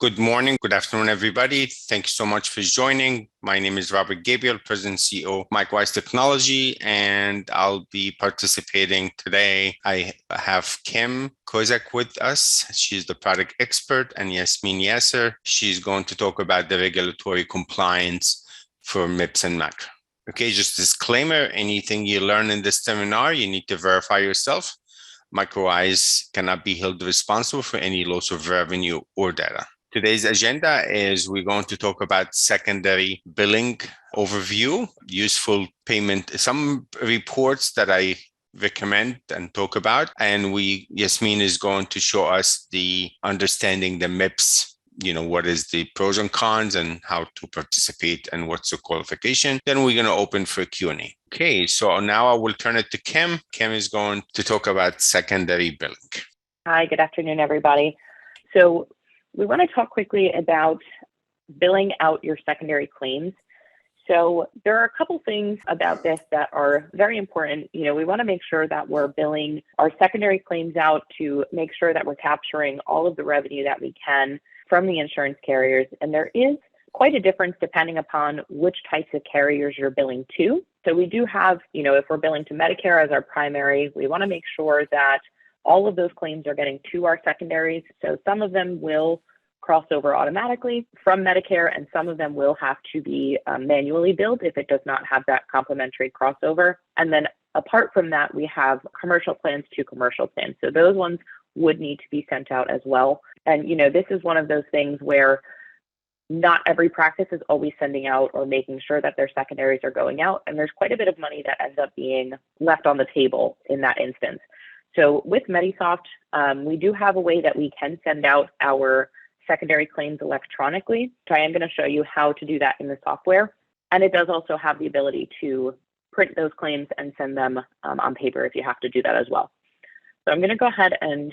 Good morning, good afternoon, everybody. Thanks so much for joining. My name is Robert Gabriel, President and CEO of MicroWise Technology, and I'll be participating today. I have Kim Kuczek with us. She's the product expert, and Yasmin Yasser. She's going to talk about the regulatory compliance for MIPS and MAC. Okay, just disclaimer, anything you learn in this seminar, you need to verify yourself. MicroWise cannot be held responsible for any loss of revenue or data. Today's agenda is we're going to talk about secondary billing overview, useful payment, some reports that I recommend and talk about. And Yasmin is going to show us the understanding the MIPS, what is the pros and cons and how to participate and what's the qualification. Then we're going to open for Q&A. Okay, so now I will turn it to Kim. Kim is going to talk about secondary billing. Hi, good afternoon, everybody. So we want to talk quickly about billing out your secondary claims. So there are a couple things about this that are very important. We want to make sure that we're billing our secondary claims out to make sure that we're capturing all of the revenue that we can from the insurance carriers. And there is quite a difference depending upon which types of carriers you're billing to. So we do have, if we're billing to Medicare as our primary, we want to make sure that all of those claims are getting to our secondaries. So some of them will cross over automatically from Medicare, and some of them will have to be manually billed if it does not have that complementary crossover. And then apart from that, we have commercial plans to commercial plans. So those ones would need to be sent out as well. And, this is one of those things where not every practice is always sending out or making sure that their secondaries are going out. And there's quite a bit of money that ends up being left on the table in that instance. So with Medisoft, we do have a way that we can send out our secondary claims electronically. So I am going to show you how to do that in the software. And it does also have the ability to print those claims and send them on paper if you have to do that as well. So I'm going to go ahead and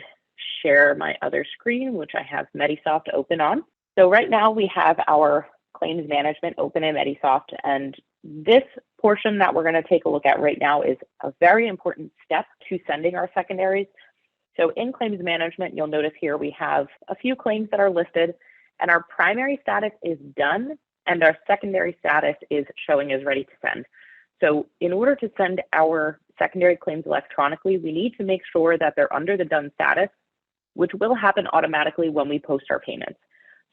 share my other screen, which I have Medisoft open on. So right now we have our claims management open in Medisoft, and this portion that we're going to take a look at right now is a very important step to sending our secondaries. So in claims management, you'll notice here we have a few claims that are listed, and our primary status is done, and our secondary status is showing as ready to send. So in order to send our secondary claims electronically, we need to make sure that they're under the done status, which will happen automatically when we post our payments.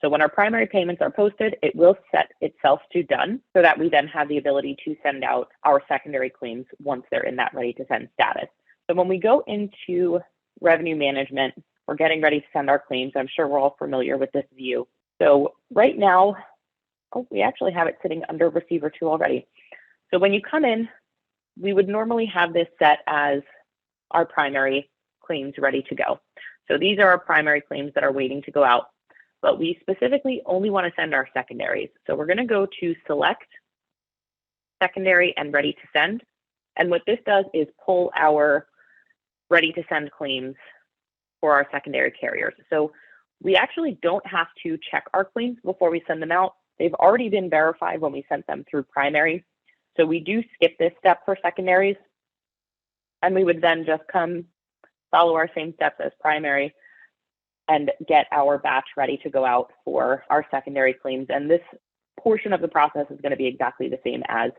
So when our primary payments are posted, it will set itself to done so that we then have the ability to send out our secondary claims once they're in that ready to send status. So when we go into revenue management, we're getting ready to send our claims. I'm sure we're all familiar with this view. So right now, we actually have it sitting under receiver 2 already. So when you come in, we would normally have this set as our primary claims ready to go. So these are our primary claims that are waiting to go out, but we specifically only want to send our secondaries. So we're going to go to select secondary and ready to send. And what this does is pull our ready to send claims for our secondary carriers. So we actually don't have to check our claims before we send them out. They've already been verified when we sent them through primary. So we do skip this step for secondaries, and we would then just follow our same steps as primary and get our batch ready to go out for our secondary claims. And this portion of the process is going to be exactly the same as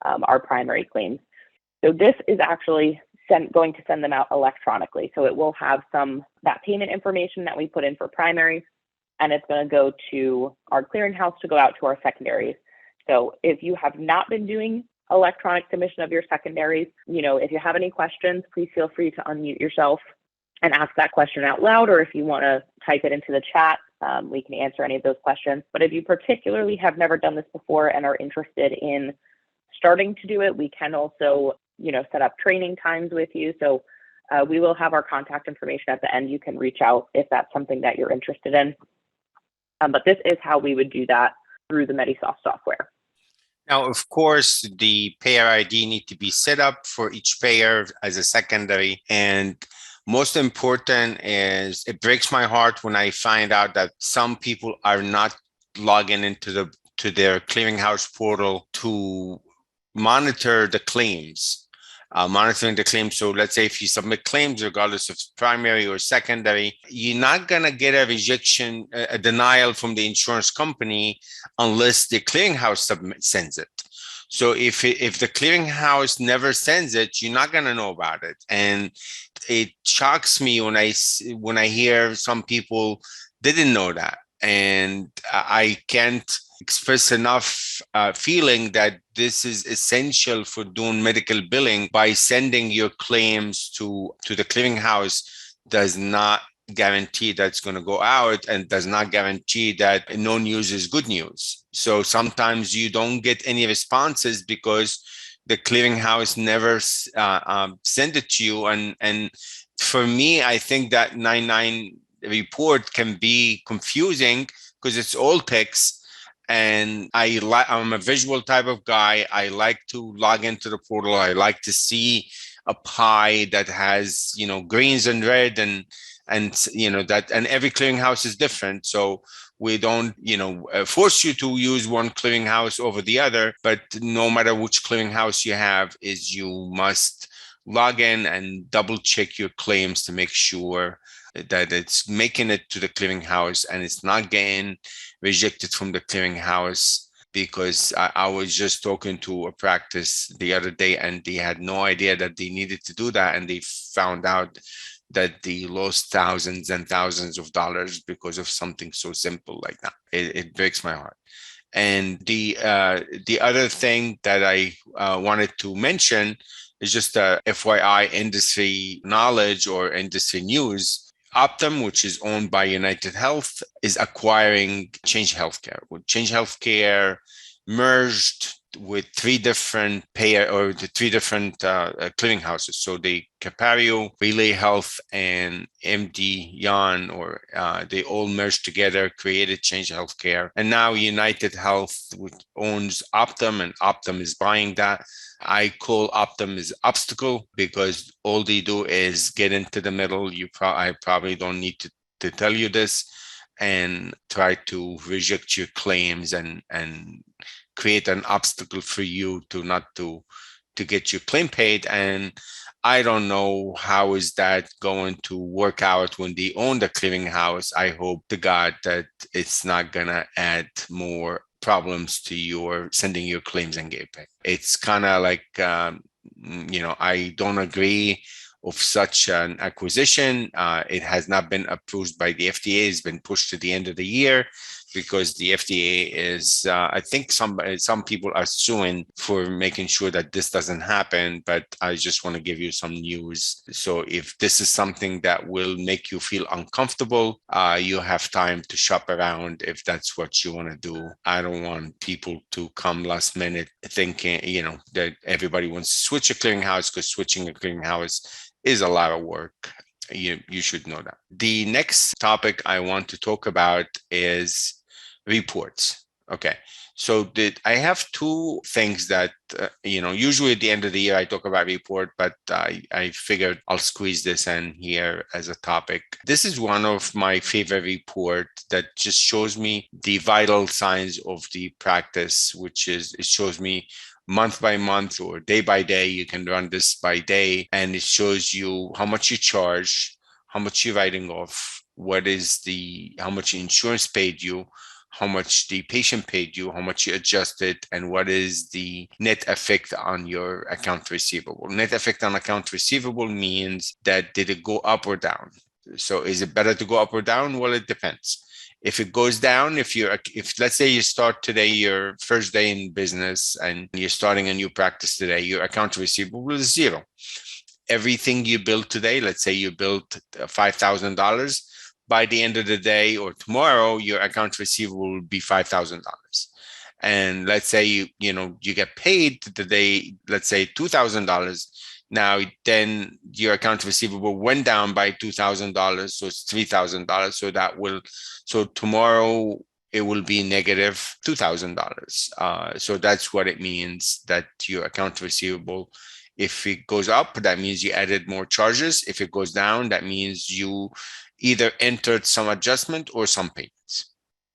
our primary claims. So this is actually going to send them out electronically. So it will have that payment information that we put in for primary, and it's going to go to our clearinghouse to go out to our secondaries. So if you have not been doing electronic submission of your secondaries, if you have any questions, please feel free to unmute yourself and ask that question out loud, or if you want to type it into the chat, we can answer any of those questions. But if you particularly have never done this before and are interested in starting to do it, we can also, set up training times with you. So we will have our contact information at the end. You can reach out if that's something that you're interested in. But this is how we would do that through the Medisoft software. Now, of course, the payer ID need to be set up for each payer as a secondary. And most important is it breaks my heart when I find out that some people are not logging into their clearinghouse portal to monitor the claims. monitoring the claims. So let's say if you submit claims, regardless of primary or secondary, you're not going to get a rejection, a denial from the insurance company unless the clearinghouse sends it. So if the clearinghouse never sends it, you're not going to know about it. And it shocks me when I hear some people didn't know that. And I can't express enough feeling that this is essential for doing medical billing. By sending your claims to the clearinghouse does not guarantee that's going to go out, and does not guarantee that no news is good news. So sometimes you don't get any responses because the clearinghouse never send it to you. And for me, I think that 99 report can be confusing because it's all text. And I'm a visual type of guy. I like to log into the portal. I like to see a pie that has, greens and red, and that, and every clearinghouse is different. So we don't, force you to use one clearinghouse over the other, but no matter which clearinghouse you have, you must log in and double check your claims to make sure that it's making it to the clearinghouse and it's not getting rejected from the clearinghouse. Because I was just talking to a practice the other day, and they had no idea that they needed to do that, and they found out that they lost thousands and thousands of dollars because of something so simple like that. It breaks my heart. And the other thing that I wanted to mention is just a FYI industry knowledge or industry news. Optum, which is owned by United Health, is acquiring Change Healthcare. With Change Healthcare merged with three different clearinghouses. So the Capario, Relay Health, and MD Yan, they all merged together, created Change Healthcare. And now United Health, which owns Optum, and Optum is buying that. I call Optum as obstacle because all they do is get into the middle. I probably don't need to tell you this, and try to reject your claims and create an obstacle for you to get your claim paid. And I don't know how is that going to work out when they own the clearinghouse. I hope to God that it's not gonna add more problems to your sending your claims and get paid. It's kind of like I don't agree of such an acquisition. It has not been approved by the FDA. It's been pushed to the end of the year because the FDA is, I think some people are suing for making sure that this doesn't happen, but I just want to give you some news. So if this is something that will make you feel uncomfortable, you have time to shop around if that's what you want to do. I don't want people to come last minute thinking, that everybody wants to switch a clearinghouse, because switching a clearinghouse is a lot of work. You should know that. The next topic I want to talk about is reports. Okay. So I have two things that, usually at the end of the year I talk about report, but I figured I'll squeeze this in here as a topic. This is one of my favorite report that just shows me the vital signs of the practice, which is, it shows me month by month or day by day. You can run this by day, and it shows you how much you charge, how much you're writing off, how much insurance paid you, how much the patient paid you, how much you adjusted, and what is the net effect on your account receivable. Net effect on account receivable means that did it go up or down? So is it better to go up or down? Well, it depends. If it goes down, if let's say you start today, your first day in business, and you're starting a new practice today, your account receivable is zero. Everything you build today, let's say you built $5,000, by the end of the day or tomorrow, your account receivable will be $5,000. And let's say you get paid today, let's say $2,000. Now, then your account receivable went down by $2,000, so it's $3,000. So tomorrow it will be negative $2,000. So that's what it means, that your account receivable, if it goes up, that means you added more charges. If it goes down, that means you either entered some adjustment or some payments.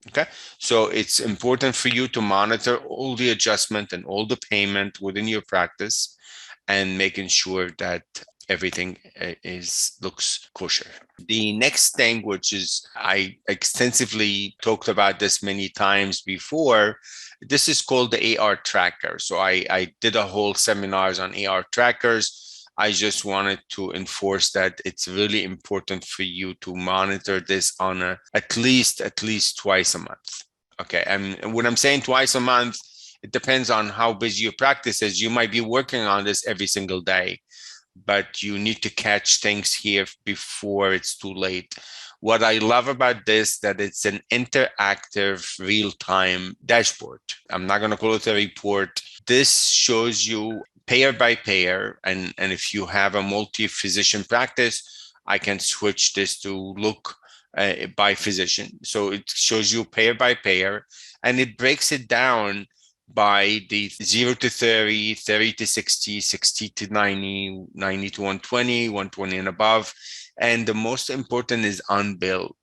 Okay, so it's important for you to monitor all the adjustment and all the payment within your practice, and making sure that everything looks kosher. The next thing, which is I extensively talked about this many times before, this is called the AR tracker. So I did a whole seminars on AR trackers. I just wanted to enforce that it's really important for you to monitor this on at least twice a month. Okay, and when I'm saying twice a month, it depends on how busy your practice is. You might be working on this every single day, but you need to catch things here before it's too late. What I love about this, that it's an interactive real-time dashboard. I'm not going to call it a report. This shows you payer by payer. And if you have a multi-physician practice, I can switch this to look by physician. So it shows you payer by payer, and it breaks it down by the 0 to 30, 30 to 60, 60 to 90, 90 to 120, 120 and above. And the most important is unbilled.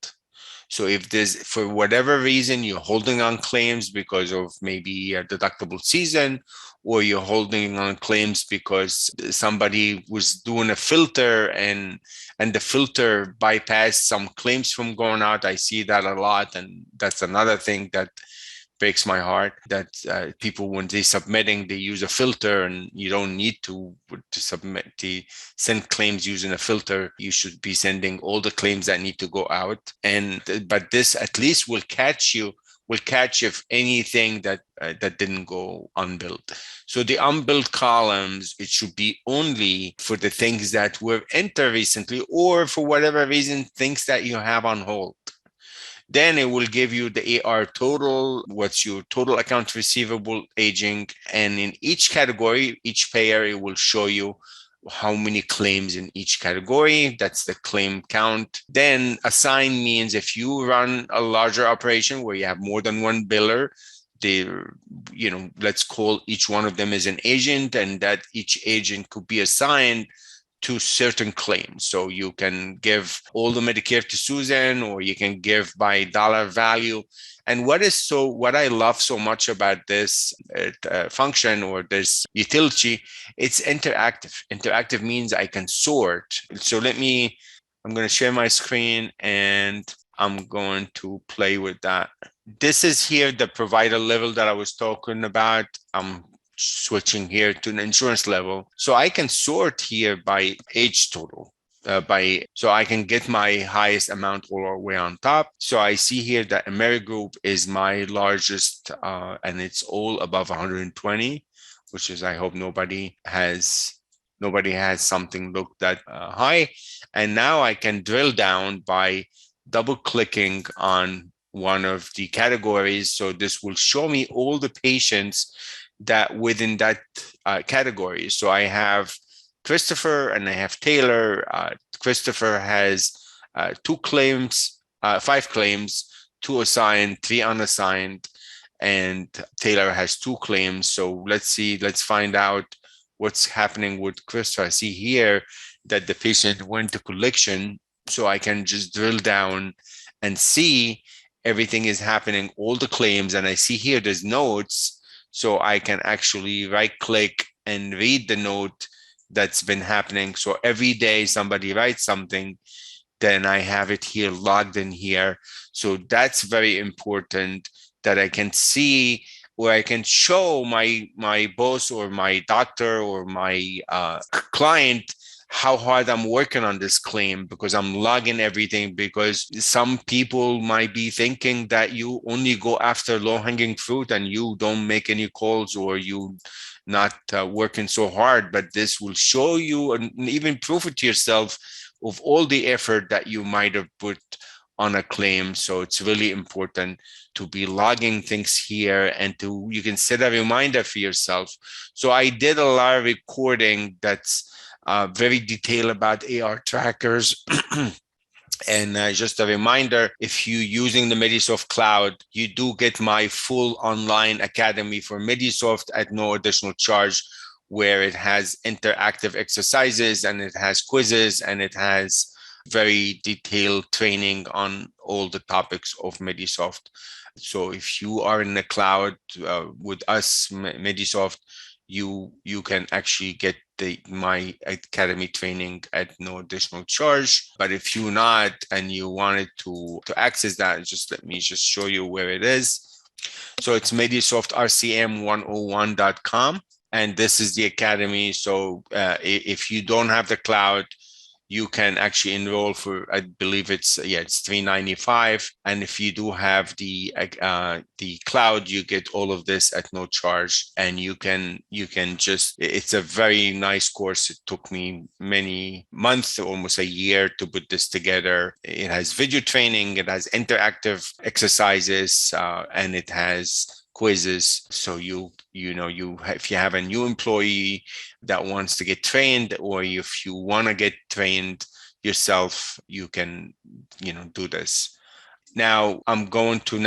So if there's, for whatever reason, you're holding on claims because of maybe a deductible season, or you're holding on claims because somebody was doing a filter and the filter bypassed some claims from going out. I see that a lot. And that's another thing that breaks my heart, that people, when they're submitting, they use a filter, and you don't need to send claims using a filter. You should be sending all the claims that need to go out. But this at least will catch if anything that didn't go unbilled. So the unbilled columns, it should be only for the things that were entered recently, or for whatever reason, things that you have on hold. Then it will give you the AR total, what's your total account receivable aging. And in each category, each payer, it will show you how many claims in each category. That's the claim count. Then assign means if you run a larger operation where you have more than one biller, let's call each one of them as an agent, and that each agent could be assigned to certain claims. So you can give all the Medicare to Susan, or you can give by dollar value. And what I love so much about this function, or this utility, it's interactive. Interactive means I can sort. So I'm going to share my screen, and I'm going to play with that. This is here the provider level that I was talking about. I'm switching here to an insurance level. So I can sort here by age total. So I can get my highest amount all the way on top. So I see here that AmeriGroup is my largest, and it's all above 120, which is, I hope nobody has something look that high. And now I can drill down by double clicking on one of the categories. So this will show me all the patients that within that category. So I have Christopher and I have Taylor. Christopher has 5 claims, 2 assigned, 3 unassigned, and Taylor has 2 claims. So let's find out what's happening with Christopher. I see here that the patient went to collection, so I can just drill down and see everything is happening, all the claims, and I see here there's notes. So I can actually right click and read the note that's been happening. So every day somebody writes something, then I have it here logged in here. So that's very important, that I can see, or I can show my boss or my doctor or my client how hard I'm working on this claim, because I'm logging everything. Because some people might be thinking that you only go after low-hanging fruit and you don't make any calls, or you not working so hard. But this will show you, and even prove it to yourself, of all the effort that you might have put on a claim. So it's really important to be logging things here, and you can set a reminder for yourself. So I did a lot of recording that's very detailed about AR trackers. And just a reminder, if you're using the Medisoft Cloud, you do get my full online academy for Medisoft at no additional charge, where it has interactive exercises, and it has quizzes, and it has very detailed training on all the topics of Medisoft. So if you are in the cloud with us, Medisoft, you can actually get my academy training at no additional charge. But if you're not and you wanted to access that, just let me just show you where it is. So it's MedisoftRCM101.com, and this is the academy. So if you don't have the cloud, you can actually enroll for, I believe it's $395. And if you do have the cloud, you get all of this at no charge. And you can just, it's a very nice course. It took me many months, almost a year, to put this together. It has video training, it has interactive exercises, and it has quizzes. So if you have a new employee that wants to get trained, or if you want to get trained yourself, you can do this. Now I'm going to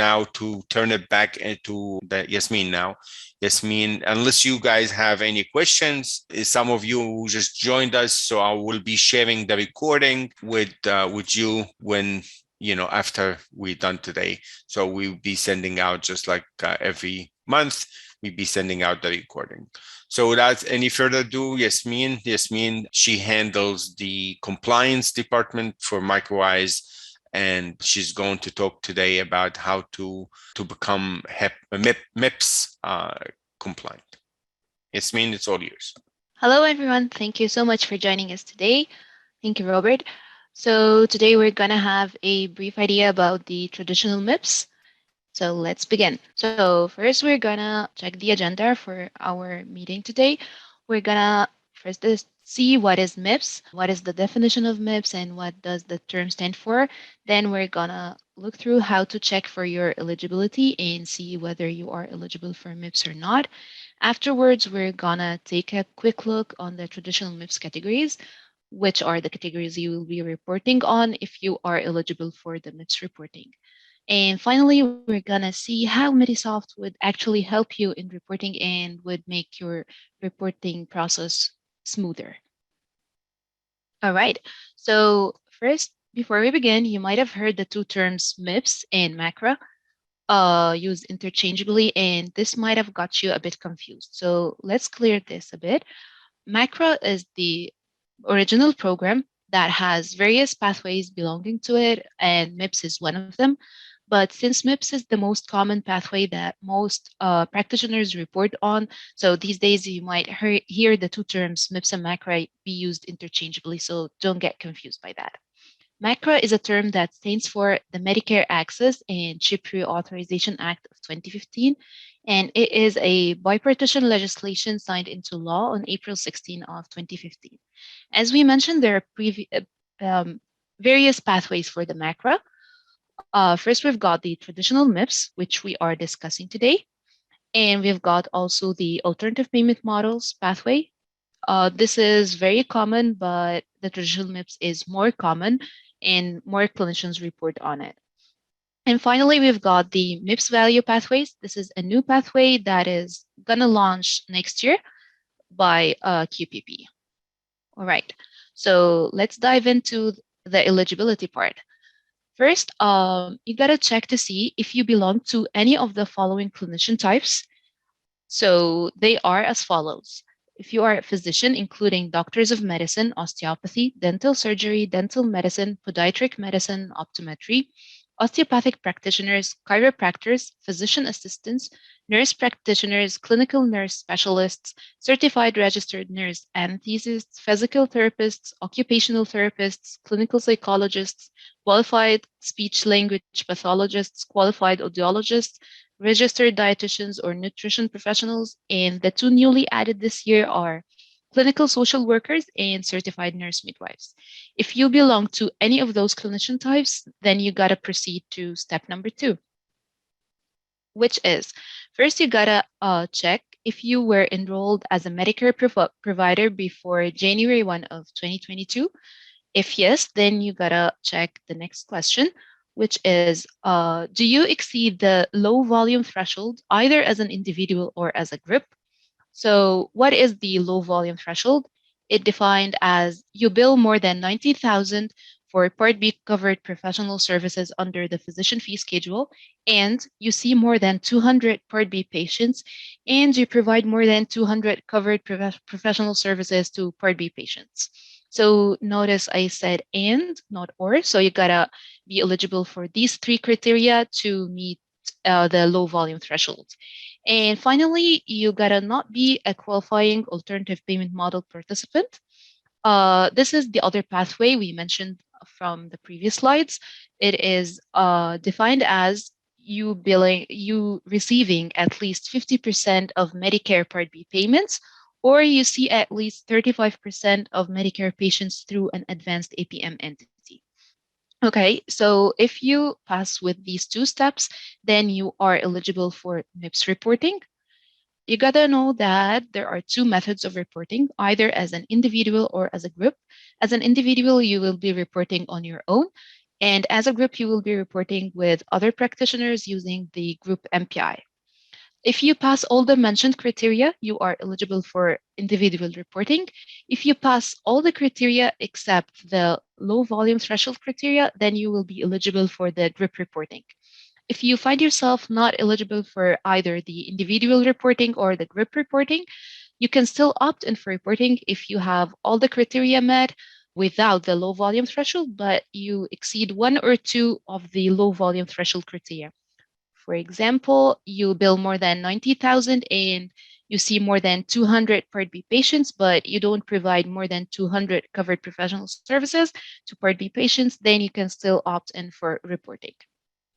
turn it back into Yasmin now. Yasmin, unless you guys have any questions, some of you who just joined us, so I will be sharing the recording with you when after we're done today. So we'll be sending out, just like every month, we'll be sending out the recording. So without any further ado, Yasmin, she handles the compliance department for MicroWise, and she's going to talk today about how to become MIPS compliant. Yasmin, it's all yours. Hello, everyone. Thank you so much for joining us today. Thank you, Robert. So today we're going to have a brief idea about the traditional MIPS. So let's begin. So first, we're going to check the agenda for our meeting today. We're going to first see what is MIPS, what is the definition of MIPS, and what does the term stand for. Then we're going to look through how to check for your eligibility and see whether you are eligible for MIPS or not. Afterwards, we're going to take a quick look on the traditional MIPS categories, which are the categories you will be reporting on if you are eligible for the MIPS reporting. And finally, we're going to see how Medisoft would actually help you in reporting and would make your reporting process smoother. All right. So first, before we begin, you might have heard the two terms MIPS and macro used interchangeably, and this might have got you a bit confused. So let's clear this a bit. Macro is the original program that has various pathways belonging to it, and MIPS is one of them. But since MIPS is the most common pathway that most practitioners report on, so these days you might hear the two terms MIPS and macro be used interchangeably, so don't get confused by that. MACRA is a term that stands for the Medicare Access and Chip Reauthorization Act of 2015, and it is a bipartisan legislation signed into law on April 16 of 2015. As we mentioned, there are various pathways for the MACRA. First, we've got the traditional MIPS, which we are discussing today, and we've got also the alternative payment models pathway. This is very common, but the traditional MIPS is more common and more clinicians report on it. And finally, we've got the MIPS value pathways. This is a new pathway that is going to launch next year by QPP. All right, so let's dive into the eligibility part. First, you got to check to see if you belong to any of the following clinician types. So they are as follows. If you are a physician, including doctors of medicine, osteopathy, dental surgery, dental medicine, podiatric medicine, optometry, osteopathic practitioners, chiropractors, physician assistants, nurse practitioners, clinical nurse specialists, certified registered nurse anesthesists, physical therapists, occupational therapists, clinical psychologists, qualified speech language pathologists, qualified audiologists, registered dietitians or nutrition professionals, and the two newly added this year are clinical social workers and certified nurse midwives. If you belong to any of those clinician types, then you gotta proceed to step number 2, which is first you gotta check if you were enrolled as a Medicare provider before January 1 of 2022. If yes, then you gotta check the next question, which is, do you exceed the low volume threshold either as an individual or as a group? So what is the low volume threshold? It defined as you bill more than $90,000 for Part B covered professional services under the physician fee schedule, and you see more than 200 Part B patients, and you provide more than 200 covered professional services to Part B patients. So notice I said and, not or. So you gotta be eligible for these three criteria to meet the low volume threshold. And finally, you gotta not be a qualifying alternative payment model participant. This is the other pathway we mentioned from the previous slides. It is defined as you receiving at least 50% of Medicare Part B payments, or you see at least 35% of Medicare patients through an advanced APM entity. Okay, so if you pass with these two steps, then you are eligible for MIPS reporting. You gotta know that there are two methods of reporting, either as an individual or as a group. As an individual, you will be reporting on your own. And as a group, you will be reporting with other practitioners using the group MPI. If you pass all the mentioned criteria, you are eligible for individual reporting. If you pass all the criteria except the low volume threshold criteria, then you will be eligible for the group reporting. If you find yourself not eligible for either the individual reporting or the group reporting, you can still opt in for reporting if you have all the criteria met without the low volume threshold, but you exceed one or two of the low volume threshold criteria. For example, you bill more than 90,000 and you see more than 200 Part B patients, but you don't provide more than 200 covered professional services to Part B patients, then you can still opt in for reporting.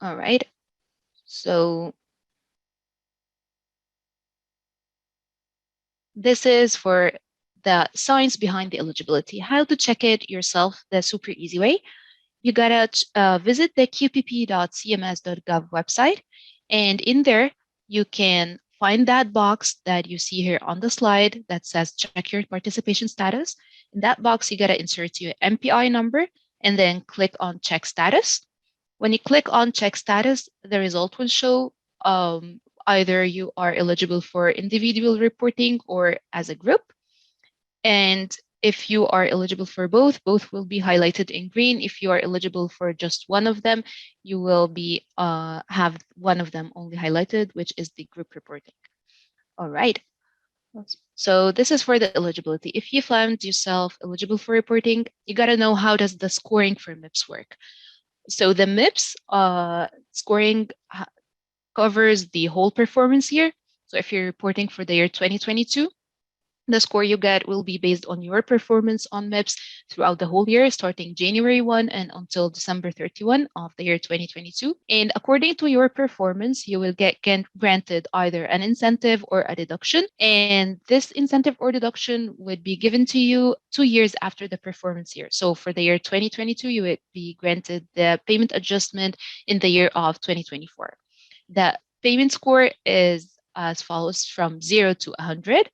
All right. So this is for the science behind the eligibility. How to check it yourself, the super easy way. You gotta visit the qpp.cms.gov website, and in there you can find that box that you see here on the slide that says check your participation status. In that box, you gotta insert your MPI number and then click on check status. When you click on check status, the result will show either you are eligible for individual reporting or as a group. And if you are eligible for both will be highlighted in green. If you are eligible for just one of them, you will be have one of them only highlighted, which is the group reporting. All right. So this is for the eligibility. If you found yourself eligible for reporting, you got to know how does the scoring for MIPS work. So the MIPS scoring covers the whole performance year. So if you're reporting for the year 2022, the score you get will be based on your performance on MIPS throughout the whole year, starting January 1 and until December 31 of the year 2022. And according to your performance, you will get granted either an incentive or a deduction. And this incentive or deduction would be given to you 2 years after the performance year. So for the year 2022, you would be granted the payment adjustment in the year of 2024. The payment score is as follows from 0 to 100.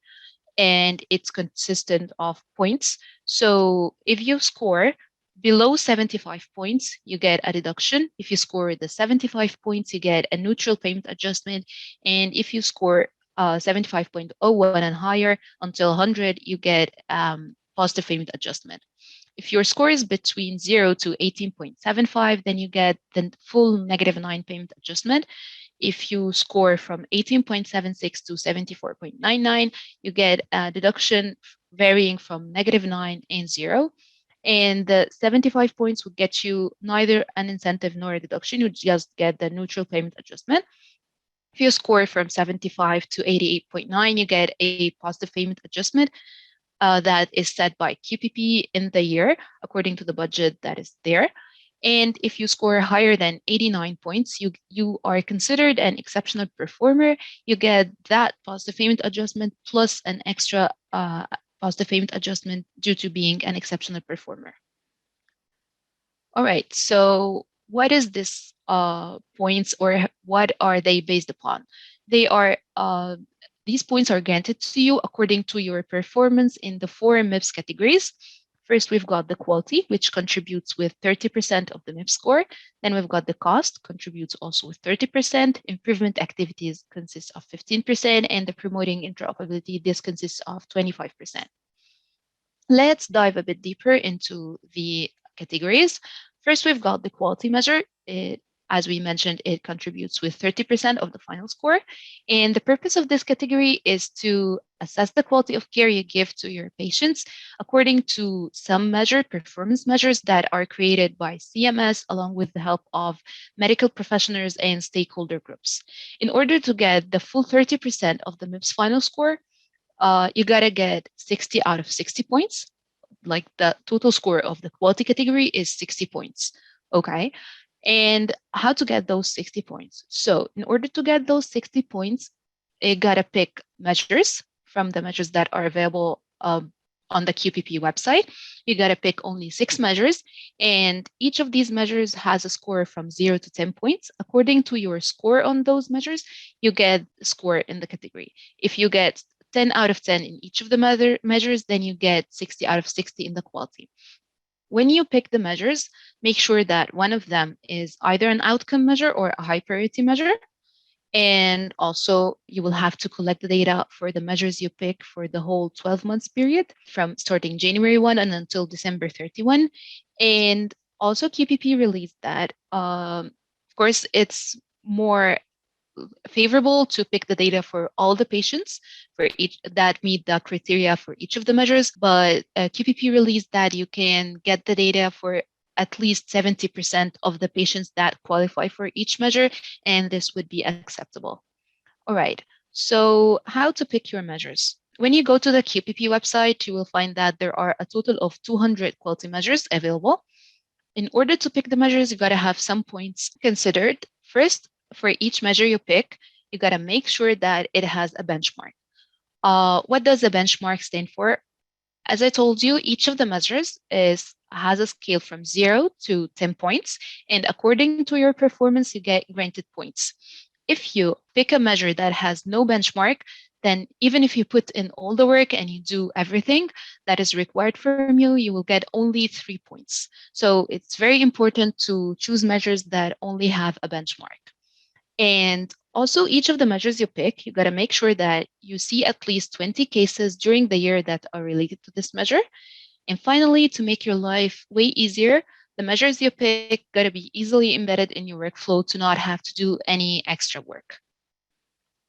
And it's consistent of points. So if you score below 75 points, you get a deduction. If you score the 75 points, you get a neutral payment adjustment. And if you score 75.01 and higher until 100, you get positive payment adjustment. If your score is between 0 to 18.75, then you get the full -9 payment adjustment. If you score from 18.76 to 74.99, you get a deduction varying from -9 and 0. And the 75 points would get you neither an incentive nor a deduction. You just get the neutral payment adjustment. If you score from 75 to 88.9, you get a positive payment adjustment that is set by QPP in the year according to the budget that is there. And if you score higher than 89 points, you are considered an exceptional performer. You get that positive payment adjustment plus an extra positive payment adjustment due to being an exceptional performer. All right, so what is this points, or what are they based upon? They are these points are granted to you according to your performance in the 4 MIPS categories. First, we've got the quality, which contributes with 30% of the MIPS score. Then we've got the cost, contributes also with 30%. Improvement activities consists of 15%, and the promoting interoperability, this consists of 25%. Let's dive a bit deeper into the categories. First, we've got the quality measure. As we mentioned, it contributes with 30% of the final score. And the purpose of this category is to assess the quality of care you give to your patients according to some performance measures that are created by CMS along with the help of medical professionals and stakeholder groups. In order to get the full 30% of the MIPS final score, you gotta get 60 out of 60 points. Like the total score of the quality category is 60 points. Okay. And how to get those 60 points? So in order to get those 60 points, you gotta pick measures from the measures that are available on the QPP website. You gotta pick only 6 measures, and each of these measures has a score from 0 to 10 points. According to your score on those measures, you get a score in the category. If you get 10 out of 10 in each of the measures, then you get 60 out of 60 in the quality. When you pick the measures, make sure that one of them is either an outcome measure or a high priority measure. And also, you will have to collect the data for the measures you pick for the whole 12 months period from starting January 1 and until December 31. And also, QPP released that, of course, it's more favorable to pick the data for all the patients for each that meet the criteria for each of the measures, but QPP released that you can get the data for at least 70% of the patients that qualify for each measure, and this would be acceptable. All right, so how to pick your measures? When you go to the QPP website, you will find that there are a total of 200 quality measures available. In order to pick the measures, you got to have some points considered. First, for each measure you pick, you got to make sure that it has a benchmark. What does a benchmark stand for? As I told you, each of the measures has a scale from 0 to 10 points, and according to your performance, you get granted points. If you pick a measure that has no benchmark, then even if you put in all the work and you do everything that is required from you, you will get only 3 points. So it's very important to choose measures that only have a benchmark. And also, each of the measures you pick, you got to make sure that you see at least 20 cases during the year that are related to this measure. And finally, to make your life way easier, the measures you pick got to be easily embedded in your workflow to not have to do any extra work.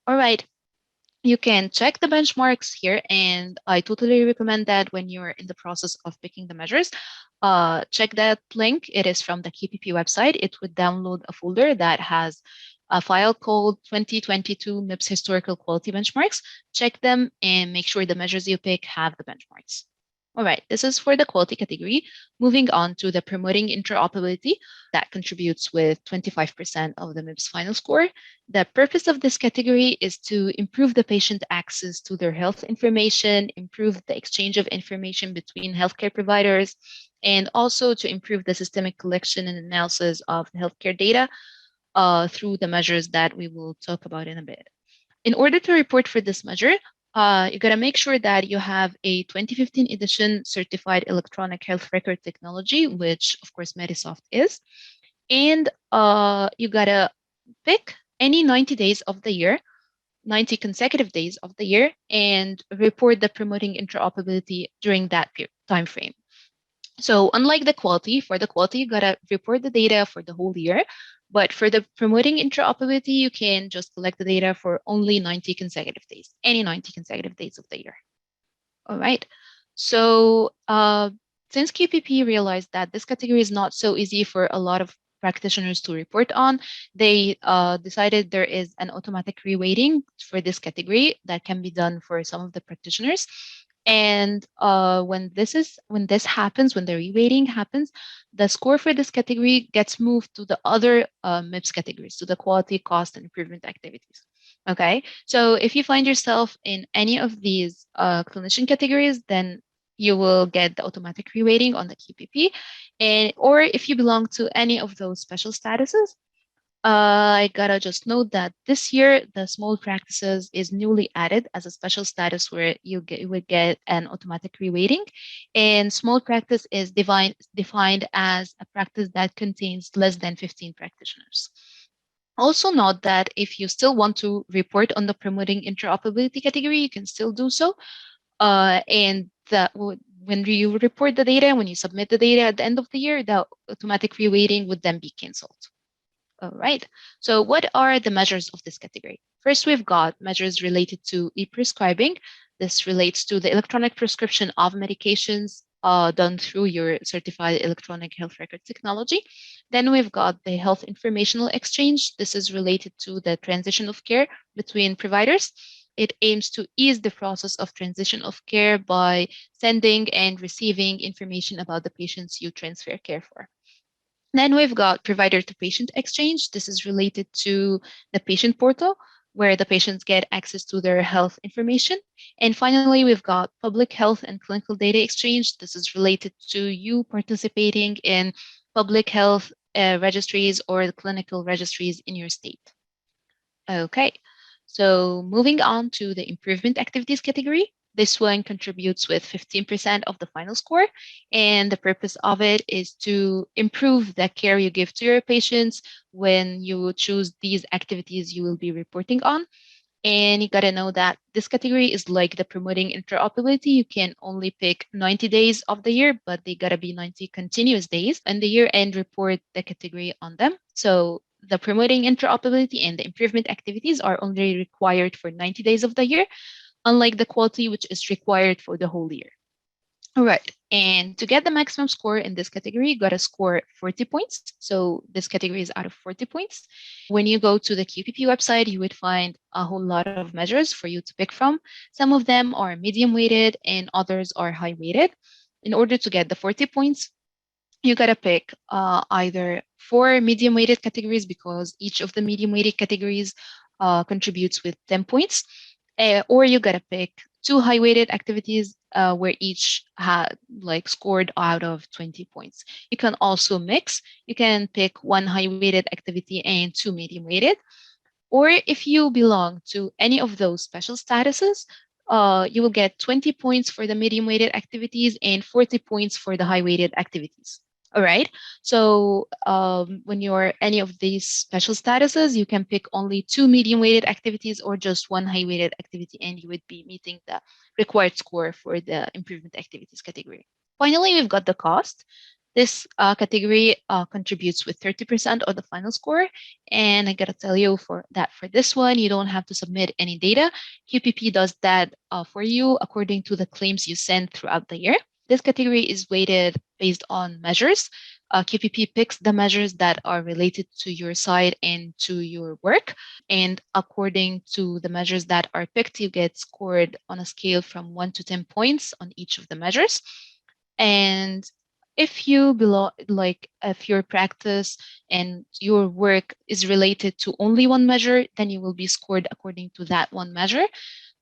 All right, you can check the benchmarks here, and I totally recommend that when you're in the process of picking the measures, check that link. It is from the QPP website. It would download a folder that has a file called 2022 MIPS Historical Quality Benchmarks. Check them and make sure the measures you pick have the benchmarks. All right, this is for the quality category. Moving on to the promoting interoperability, that contributes with 25% of the MIPS final score. The purpose of this category is to improve the patient access to their health information, improve the exchange of information between healthcare providers, and also to improve the systemic collection and analysis of the healthcare data through the measures that we will talk about in a bit. In order to report for this measure, you got to make sure that you have a 2015 edition certified electronic health record technology, which of course Medisoft is. And you got to pick any 90 days of the year, 90 consecutive days of the year, and report the promoting interoperability during that time frame. So unlike the quality, for the quality, you got to report the data for the whole year. But for the promoting interoperability, you can just collect the data for only 90 consecutive days, any 90 consecutive days of the year. All right. So since QPP realized that this category is not so easy for a lot of practitioners to report on, they decided there is an automatic reweighting for this category that can be done for some of the practitioners. And when this happens, when the reweighting happens, the score for this category gets moved to the other MIPS categories, to the quality, cost, and improvement activities. Okay, so if you find yourself in any of these clinician categories, then you will get the automatic reweighting on the QPP. Or if you belong to any of those special statuses, I gotta just note that this year, the small practices is newly added as a special status where you would get an automatic reweighting. And small practice is defined as a practice that contains less than 15 practitioners. Also note that if you still want to report on the promoting interoperability category, you can still do so. And when you report the data, when you submit the data at the end of the year, the automatic reweighting would then be canceled. All right. So what are the measures of this category? First, we've got measures related to e-prescribing. This relates to the electronic prescription of medications done through your certified electronic health record technology. Then we've got the health informational exchange. This is related to the transition of care between providers. It aims to ease the process of transition of care by sending and receiving information about the patients you transfer care for. Then we've got provider to patient exchange. This is related to the patient portal where the patients get access to their health information. And finally, we've got public health and clinical data exchange. This is related to you participating in public health registries or the clinical registries in your state. Okay, so moving on to the improvement activities category. This one contributes with 15% of the final score, and the purpose of it is to improve the care you give to your patients when you choose these activities you will be reporting on. And you got to know that this category is like the promoting interoperability. You can only pick 90 days of the year, but they got to be 90 continuous days in the year and report the category on them. So the promoting interoperability and the improvement activities are only required for 90 days of the year, unlike the quality, which is required for the whole year. All right. And to get the maximum score in this category, you got to score 40 points. So this category is out of 40 points. When you go to the QPP website, you would find a whole lot of measures for you to pick from. Some of them are medium weighted and others are high weighted. In order to get the 40 points, you got to pick either 4 medium weighted categories because each of the medium weighted categories contributes with 10 points. Or you got to pick 2 high weighted activities where each had scored out of 20 points. You can also mix. You can pick 1 high weighted activity and 2 medium weighted. Or if you belong to any of those special statuses, you will get 20 points for the medium weighted activities and 40 points for the high weighted activities. All right. So when you're any of these special statuses, you can pick only 2 medium weighted activities or just 1 high weighted activity, and you would be meeting the required score for the improvement activities category. Finally, we've got the cost. This category contributes with 30% of the final score. And I got to tell you for this one, you don't have to submit any data. QPP does that for you according to the claims you send throughout the year. This category is weighted based on measures. QPP picks the measures that are related to your site and to your work. And according to the measures that are picked, you get scored on a scale from 1 to 10 points on each of the measures. And if you belong, if your practice and your work is related to only one measure, then you will be scored according to that one measure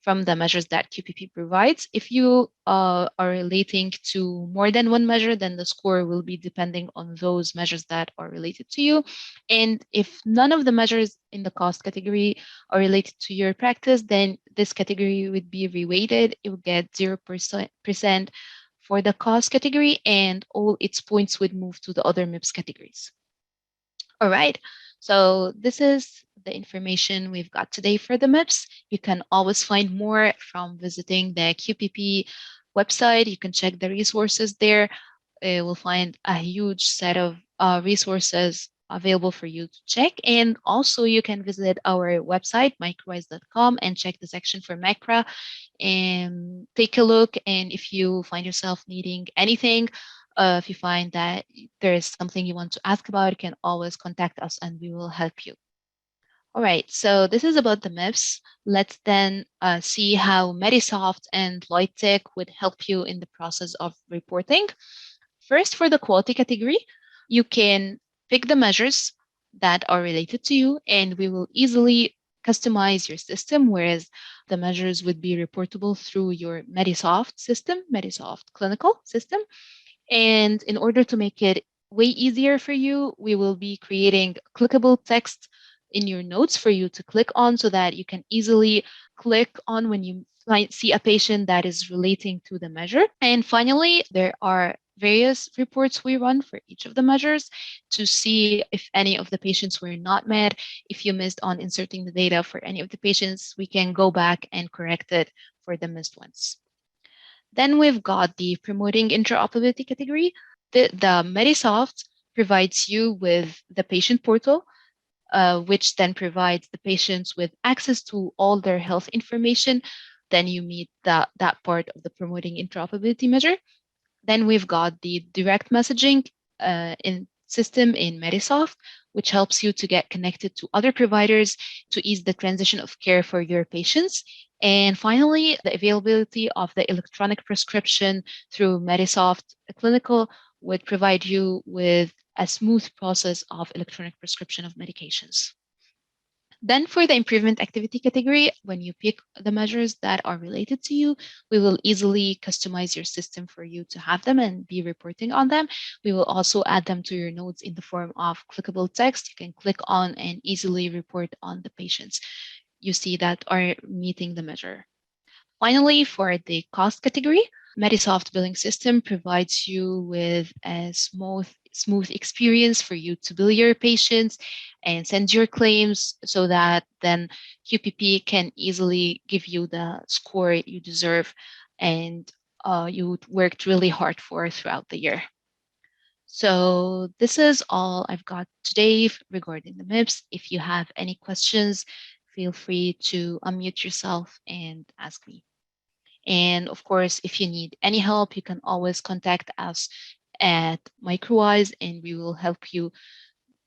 from the measures that QPP provides. If you are relating to more than one measure, then the score will be depending on those measures that are related to you. And if none of the measures in the cost category are related to your practice, then this category would be reweighted. It will get 0% for the cost category, and all its points would move to the other MIPS categories. All right, so this is the information we've got today for the MIPS. You can always find more from visiting the QPP website. You can check the resources there. You will find a huge set of resources available for you to check. And also you can visit our website, microwise.com, and check the section for MACRA and take a look. And if you find yourself needing anything, if you find that there is something you want to ask about, you can always contact us and we will help you. All right, so this is about the MIPS. Let's then see how Medisoft and Lloydtech would help you in the process of reporting. First, for the quality category, you can pick the measures that are related to you, and we will easily customize your system, whereas the measures would be reportable through your Medisoft system, Medisoft clinical system. And in order to make it way easier for you, we will be creating clickable text in your notes for you to click on so that you can easily click on when you see a patient that is relating to the measure. And finally, there are various reports we run for each of the measures to see if any of the patients were not met. If you missed on inserting the data for any of the patients, we can go back and correct it for the missed ones. Then we've got the promoting interoperability category. The Medisoft provides you with the patient portal, which then provides the patients with access to all their health information. Then you meet that part of the promoting interoperability measure. Then we've got the direct messaging in system in Medisoft, which helps you to get connected to other providers to ease the transition of care for your patients. And finally, the availability of the electronic prescription through Medisoft Clinical would provide you with a smooth process of electronic prescription of medications. Then for the improvement activity category, when you pick the measures that are related to you, we will easily customize your system for you to have them and be reporting on them. We will also add them to your notes in the form of clickable text. You can click on and easily report on the patients you see that are meeting the measure. Finally, for the cost category, Medisoft billing system provides you with a smooth experience for you to bill your patients and send your claims so that then QPP can easily give you the score you deserve and you worked really hard for throughout the year. So this is all I've got today regarding the MIPS. If you have any questions, feel free to unmute yourself and ask me. And of course, if you need any help, you can always contact us at Microwise, and we will help you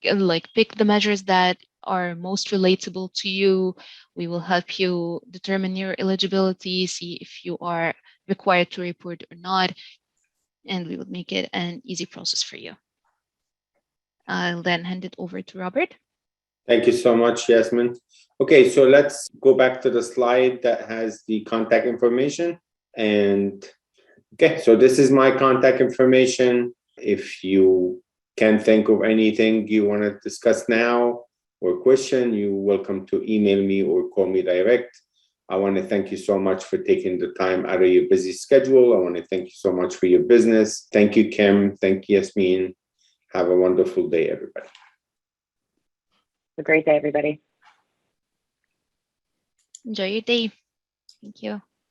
pick the measures that are most relatable to you. We will help you determine your eligibility, see if you are required to report or not, and we will make it an easy process for you. I'll then hand it over to Robert. Thank you so much, Yasmin. Okay, so let's go back to the slide that has the contact information. And okay, so this is my contact information. If you can think of anything you want to discuss now or question, you're welcome to email me or call me direct. I want to thank you so much for taking the time out of your busy schedule. I want to thank you so much for your business. Thank you, Kim. Thank you, Yasmin. Have a wonderful day, everybody. A great day, everybody. Enjoy your day. Thank you.